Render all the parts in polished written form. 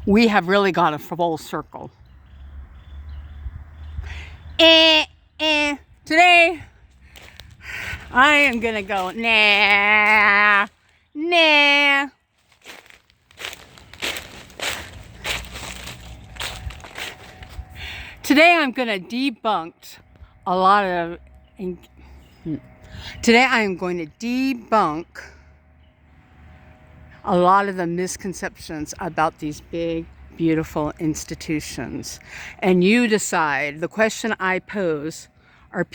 we have really gone a full circle. Today, I am gonna go, nah. Today I'm gonna debunk a lot of, today I am going to debunk a lot of the misconceptions about these big, beautiful institutions. And you decide, the question I pose,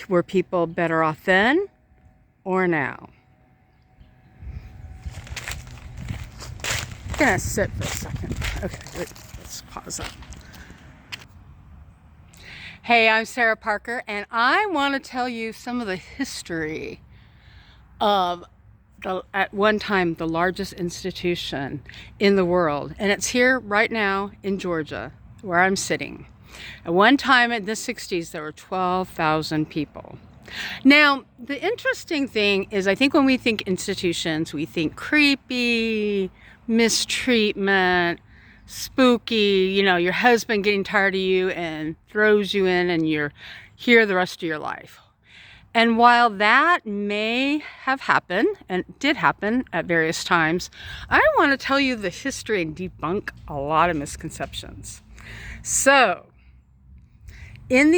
were people better off then or now? I'm gonna sit for a second. Okay, let's pause that. Hey, I'm Sarah Parker, and I want to tell you some of the history of at one time the largest institution in the world, and it's here right now in Georgia where I'm sitting. At one time in the 60s there were 12,000 people. Now the interesting thing is, I think when we think institutions we think creepy, mistreatment, spooky, your husband getting tired of you and throws you in and you're here the rest of your life. And while that may have happened, and did happen at various times, I want to tell you the history and debunk a lot of misconceptions. So, in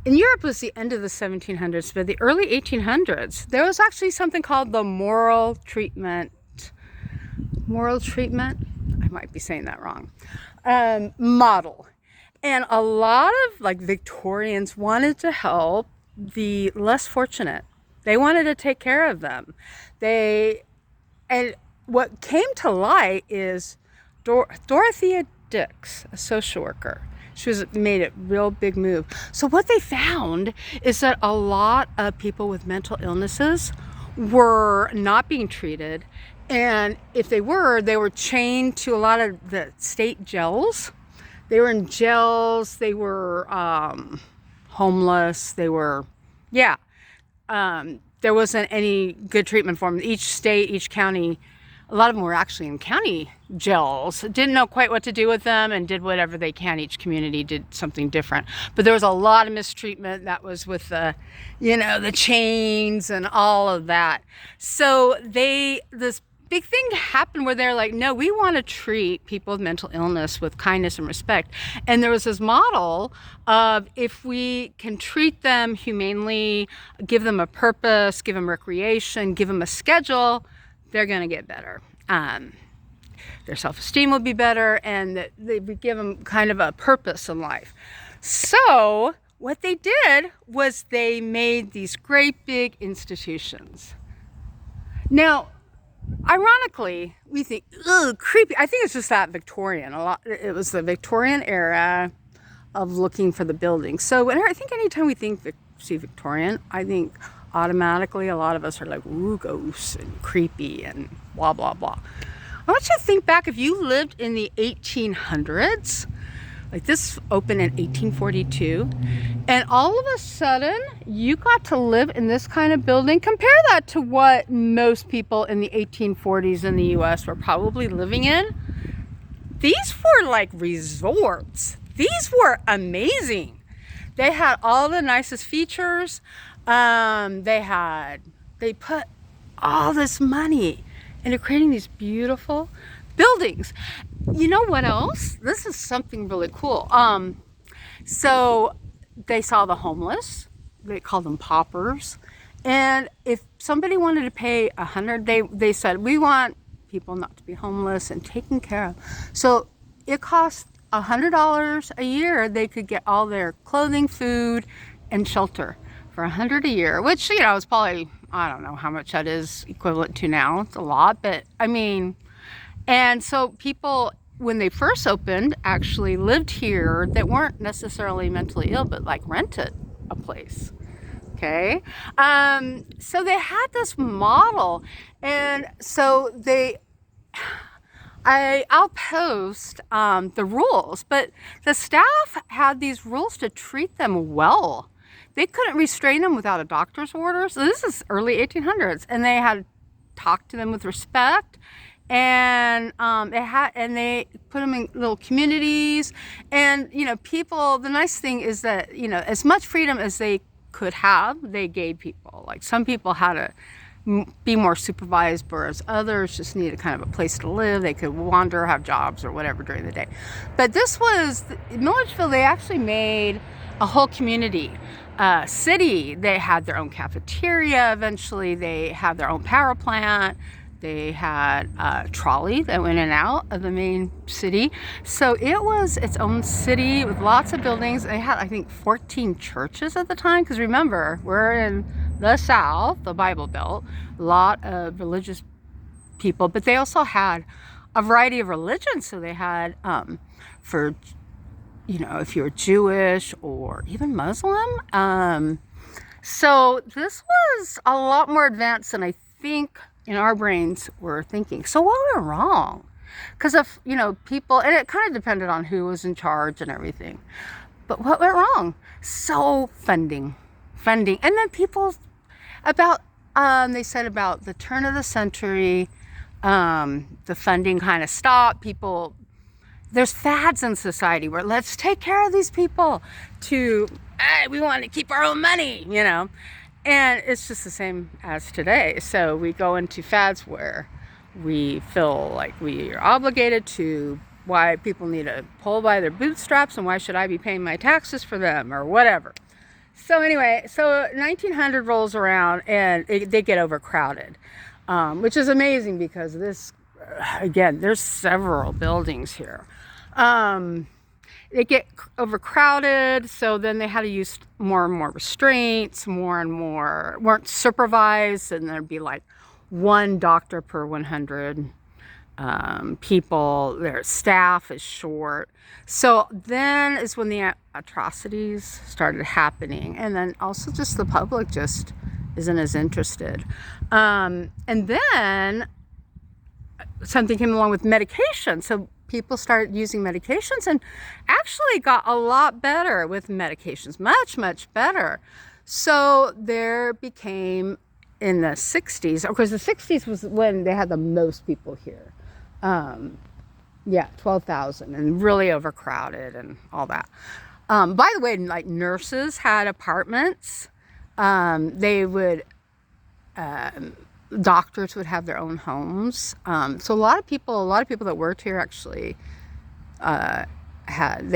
Europe was the end of the 1700s, but the early 1800s, there was actually something called the moral treatment, I might be saying that wrong, model. And a lot of Victorians wanted to help the less fortunate. They wanted to take care of them. And what came to light is Dorothea Dix, a social worker. She made a real big move. So what they found is that a lot of people with mental illnesses were not being treated. And if they were chained to a lot of the state jails. They were in jails, they were homeless, there wasn't any good treatment for them. Each state, each county, a lot of them were actually in county jails, didn't know quite what to do with them and did whatever they can. Each community did something different. But there was a lot of mistreatment that was with the chains and all of that. So this big thing happened where they're like, no, we want to treat people with mental illness with kindness and respect. And there was this model of, if we can treat them humanely, give them a purpose, give them recreation, give them a schedule, they're going to get better. Their self-esteem will be better, and they would give them kind of a purpose in life. So what they did was they made these great big institutions. Now, ironically, we think, ugh, creepy. I think it's just that Victorian. It was the Victorian era of looking for the building. So I think anytime we see Victorian, I think automatically a lot of us are like, ooh, ghosts and creepy and blah, blah, blah. I want you to think back, if you lived in the 1800s, this opened in 1842, and all of a sudden you got to live in this kind of building. Compare that to what most people in the 1840s in the US were probably living in. These were like resorts. These were amazing. They had all the nicest features. They put all this money into creating these beautiful buildings. You know what else? This is something really cool. So they saw the homeless. They called them paupers. And if somebody wanted to pay $100, they said, we want people not to be homeless and taken care of. So it cost $100 a year. They could get all their clothing, food, and shelter for $100 a year, which, is probably, I don't know how much that is equivalent to now. It's a lot, but I mean, and so people, when they first opened, actually lived here that weren't necessarily mentally ill, but rented a place. Okay. So they had this model, and so I'll post the rules, but the staff had these rules to treat them well. They couldn't restrain them without a doctor's order. So this is early 1800s, and they had to talk to them with respect And they put them in little communities, and people. The nice thing is that as much freedom as they could have, they gave people. Like some people had to be more supervised, whereas others just needed kind of a place to live. They could wander, have jobs or whatever during the day. But this was Milledgeville. They actually made a whole community city. They had their own cafeteria. Eventually, they had their own power plant. They had a trolley that went in and out of the main city. So it was its own city with lots of buildings. They had, I think, 14 churches at the time. Because remember, we're in the South, the Bible Belt, a lot of religious people. But they also had a variety of religions. So they had, if you were Jewish or even Muslim. So this was a lot more advanced than I think in our brains were thinking. So what went wrong? Because of, people, and it kind of depended on who was in charge and everything. But what went wrong? So funding. And then people they said about the turn of the century, the funding kind of stopped. There's fads in society where let's take care of these people to, we want to keep our own money, And it's just the same as today. So we go into fads where we feel like we are obligated to, why people need to pull by their bootstraps and why should I be paying my taxes for them or whatever. So anyway, 1900 rolls around and they get overcrowded, which is amazing because there's several buildings here. They get overcrowded, so then they had to use more and more restraints, more and more weren't supervised, and there'd be like one doctor per 100 people. Their staff is short. So then is when the atrocities started happening, and then also just the public just isn't as interested. And then something came along with medication. So people started using medications and actually got a lot better with medications, much, much better. So there became, in the 60s, of course the 60s was when they had the most people here. 12,000 and really overcrowded and all that. By the way, like nurses had apartments. Doctors would have their own homes. So a lot of people that worked here actually because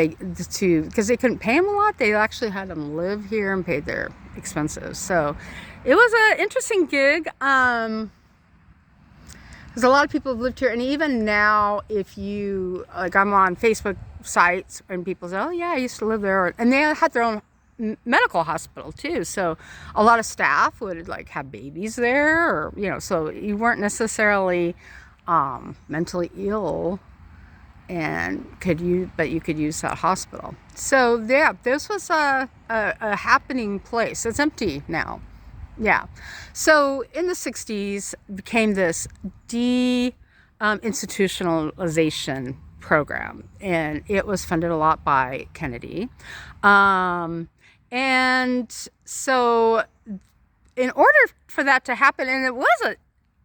they couldn't pay them a lot, they actually had them live here and paid their expenses. So it was an interesting gig. Because a lot of people have lived here, and even now, if you I'm on Facebook sites and people say, "Oh yeah, I used to live there," and they had their own medical hospital too. So a lot of staff would have babies there, or so you weren't necessarily mentally ill, and but you could use that hospital. So yeah, this was a happening place. It's empty now. Yeah. So in the 60s became this institutionalization program, and it was funded a lot by Kennedy. And so in order for that to happen, and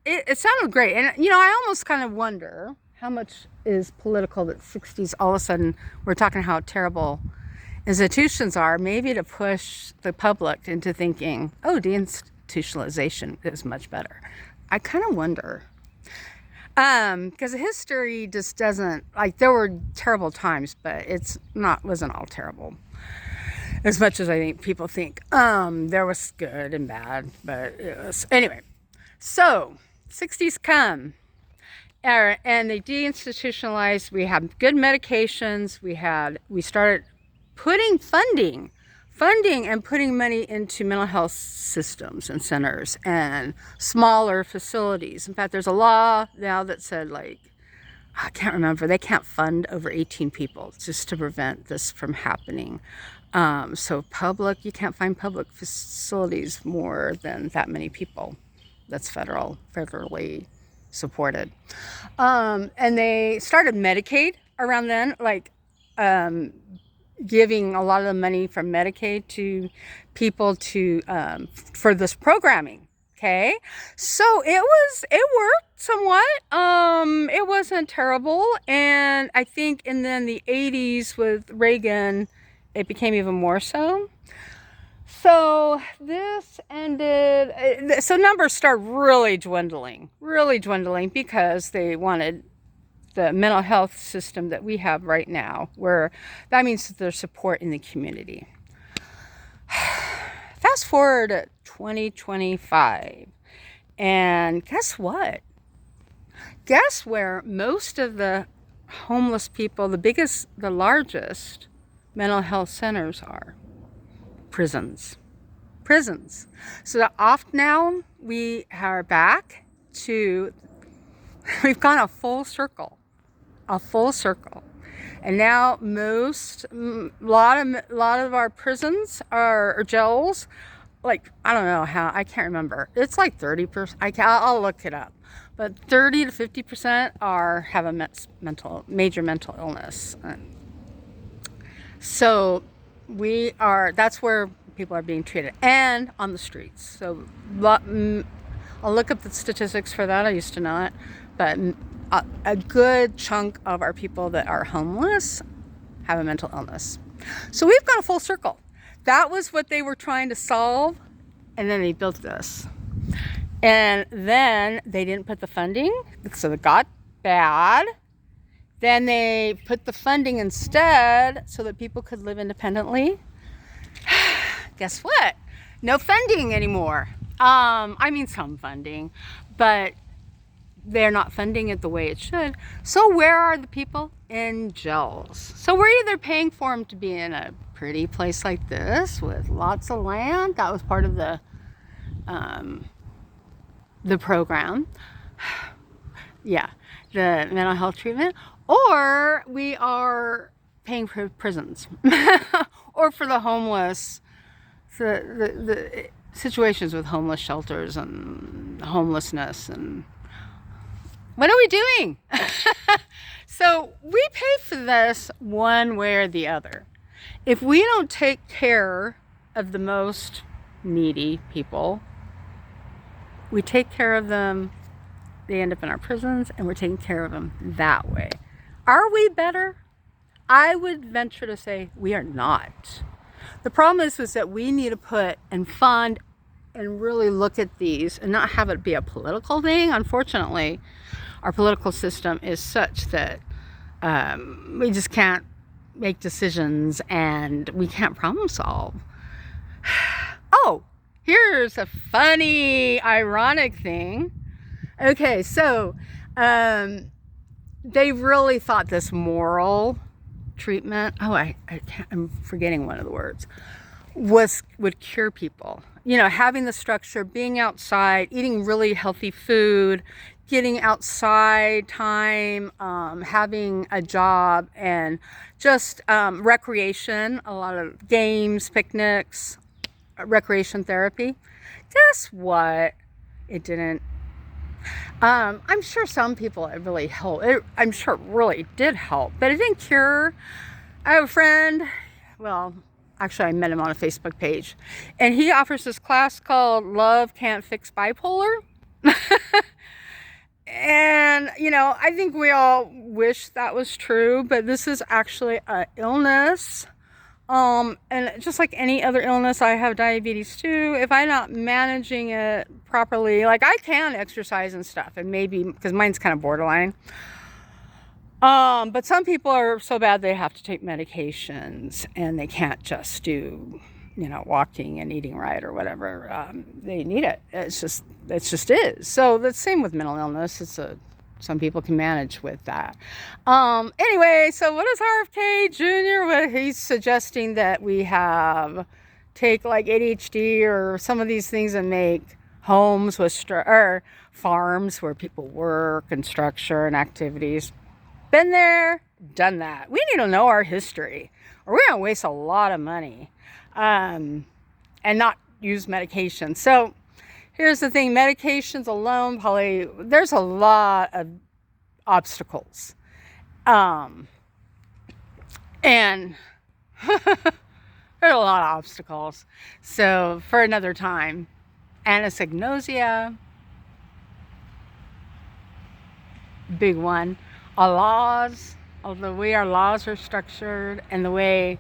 it sounded great. And, I almost kind of wonder how much is political that 60s, all of a sudden we're talking how terrible institutions are, maybe to push the public into thinking, oh, deinstitutionalization is much better. I kind of wonder. Because history just doesn't, there were terrible times, but wasn't all terrible. As much as I think people think, there was good and bad, but it was, anyway. So, 60s come, and they deinstitutionalized. We had good medications. We started putting funding and putting money into mental health systems and centers and smaller facilities. In fact, there's a law now that said, I can't remember, they can't fund over 18 people just to prevent this from happening. So you can't find public facilities more than that many people. That's federally supported. And they started Medicaid around then, giving a lot of the money from Medicaid to people for this programming. Okay, so it worked somewhat. It wasn't terrible, and I think in then the 80s with Reagan, it became even more so. So this ended. So numbers start really dwindling because they wanted the mental health system that we have right now, where that means that there's support in the community. Fast forward to 2025, and guess what? Guess where most of the homeless people, the largest mental health centers are? Prisons. Prisons. So off now we are back to, we've gone a full circle. And now lot of our prisons or jails, like, I don't know how, I can't remember. It's like 30%. I'll look it up. But 30 to 50% have a major mental illness. So that's where people are being treated, and on the streets. So I'll look up the statistics for that. I used to know it, but a good chunk of our people that are homeless have a mental illness. So we've gone a full circle. That was what they were trying to solve, and then they built this. And then they didn't put the funding, so it got bad. Then they put the funding instead so that people could live independently. Guess what? No funding anymore. I mean, some funding, but they're not funding it the way it should. So where are the people? In jails. So we're either paying for them to be in a pretty place like this with lots of land. That was part of the program. Yeah, the mental health treatment. Or we are paying for prisons or for the homeless, the situations with homeless shelters and homelessness. And what are we doing? So we pay for this one way or the other. If we don't take care of the most needy people, we take care of them, they end up in our prisons, and we're taking care of them that way. Are we better? I would venture to say we are not. The problem is that we need to put and fund and really look at these and not have it be a political thing. Unfortunately, our political system is such that we just can't make decisions and we can't problem solve. Oh, here's a funny, ironic thing. Okay, so they really thought this moral treatment, I'm forgetting one of the words, would cure people. You know, having the structure, being outside, eating really healthy food, getting outside time, having a job, and just recreation, a lot of games, picnics, recreation therapy. Guess what? It didn't. I'm sure some people it really helped. I'm sure it really did help, but it didn't cure. I have a friend, well, actually I met him on a Facebook page, and he offers this class called Love Can't Fix Bipolar. And, you know, I think we all wish that was true, but this is actually an illness. And just like any other illness, I have diabetes too. If I'm not managing it properly, like I can exercise and stuff, and maybe, because mine's kind of borderline. But some people are so bad they have to take medications and they can't just do, you know, walking and eating right or whatever. They need it. It just is. So the same with mental illness. Some people can manage with that. Anyway, so what is RFK Jr.? What he's suggesting that we take like ADHD or some of these things and make homes or farms where people work and structure and activities. Been there, done that. We need to know our history, or we're gonna waste a lot of money and not use medication. So here's the thing, medications alone, there's a lot of obstacles. And there's a lot of obstacles. So for another time. anosognosia, big one. Our laws, the way our laws are structured and the way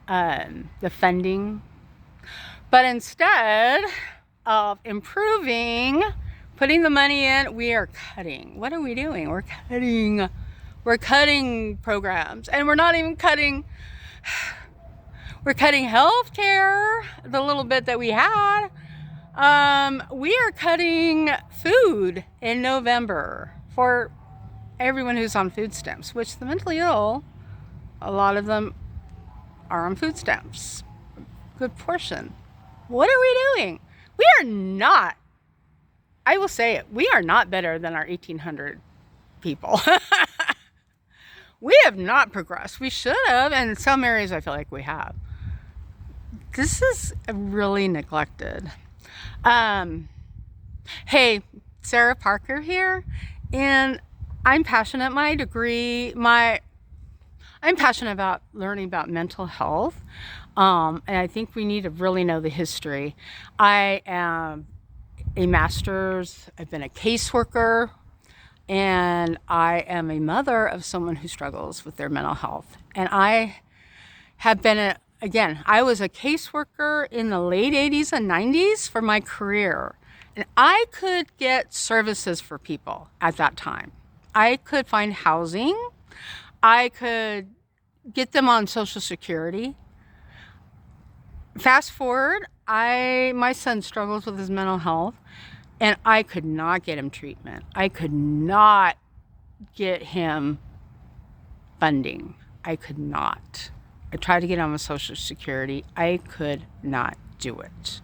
the funding. But instead of improving, putting the money in, we are cutting. What are we doing? We're cutting programs, and we're not even cutting. We're cutting healthcare, the little bit that we had. We are cutting food in November for everyone who's on food stamps, which the mentally ill, a lot of them are on food stamps. Good portion. What are we doing? We are not, I will say it, we are not better than our 1800 people. We have not progressed. We should have, and in some areas I feel like we have. This is really neglected. Hey, Sarah Parker here, and I'm passionate. I'm passionate about learning about mental health, and I think we need to really know the history. I am a master's. I've been a caseworker, and I am a mother of someone who struggles with their mental health. And I have been I was a caseworker in the late 80s and 90s for my career. And I could get services for people at that time. I could find housing. I could get them on Social Security. Fast forward, my son struggles with his mental health, and I could not get him treatment. I could not get him funding. I could not. I tried to get him on Social Security. I could not do it.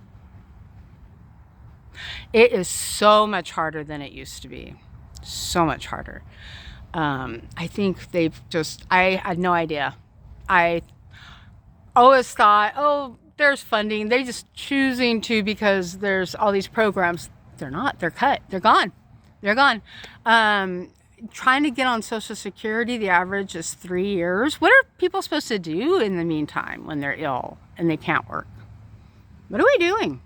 It is so much harder than it used to be. So much harder. I think I had no idea. I always thought, oh, there's funding. They just choosing to because there's all these programs. They're not. They're cut. They're gone. They're gone. Trying to get on Social Security, the average is 3 years. What are people supposed to do in the meantime when they're ill and they can't work? What are we doing?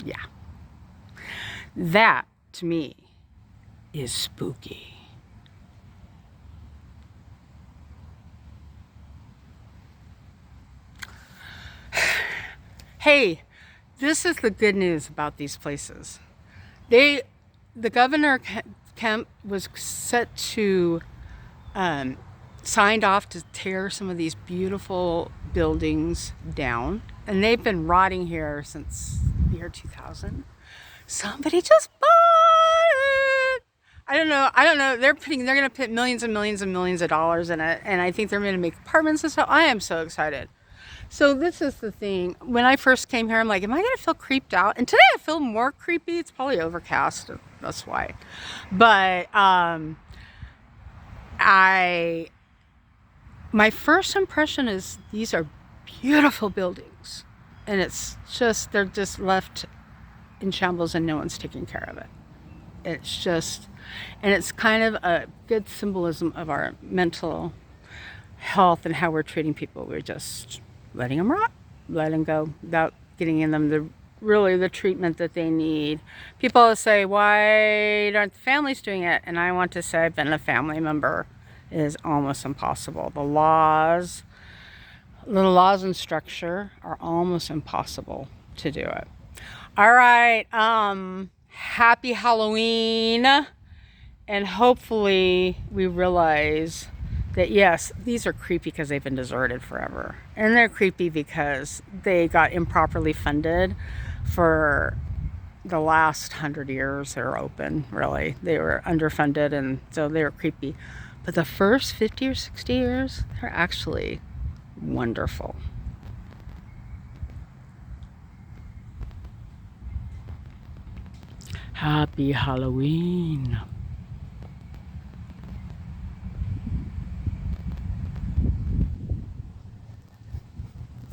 Yeah. That, to me, is spooky. Hey, this is the good news about these places. The governor Kemp was set to signed off to tear some of these beautiful buildings down, and they've been rotting here since the year 2000. Somebody just bought it. I don't know. They're going to put millions and millions and millions of dollars in it, and I think they're going to make apartments and stuff. I am so excited. So this is the thing. When I first came here, I'm like, am I going to feel creeped out? And today I feel more creepy. It's probably overcast. That's why. But my first impression is these are beautiful buildings. And it's just, they're just left in shambles and no one's taking care of it. It's just, and it's kind of a good symbolism of our mental health and how we're treating people. We're just letting them rot, letting them go without getting in them the treatment that they need. People say, why aren't the families doing it? And I want to say, I've been a family member. It is almost impossible. The laws and structure are almost impossible to do it. All right, happy Halloween. And hopefully we realize that yes, these are creepy because they've been deserted forever. And they're creepy because they got improperly funded for the last 100 years they're open, really. They were underfunded, and so they were creepy. But the first 50 or 60 years, they're actually wonderful. Happy Halloween.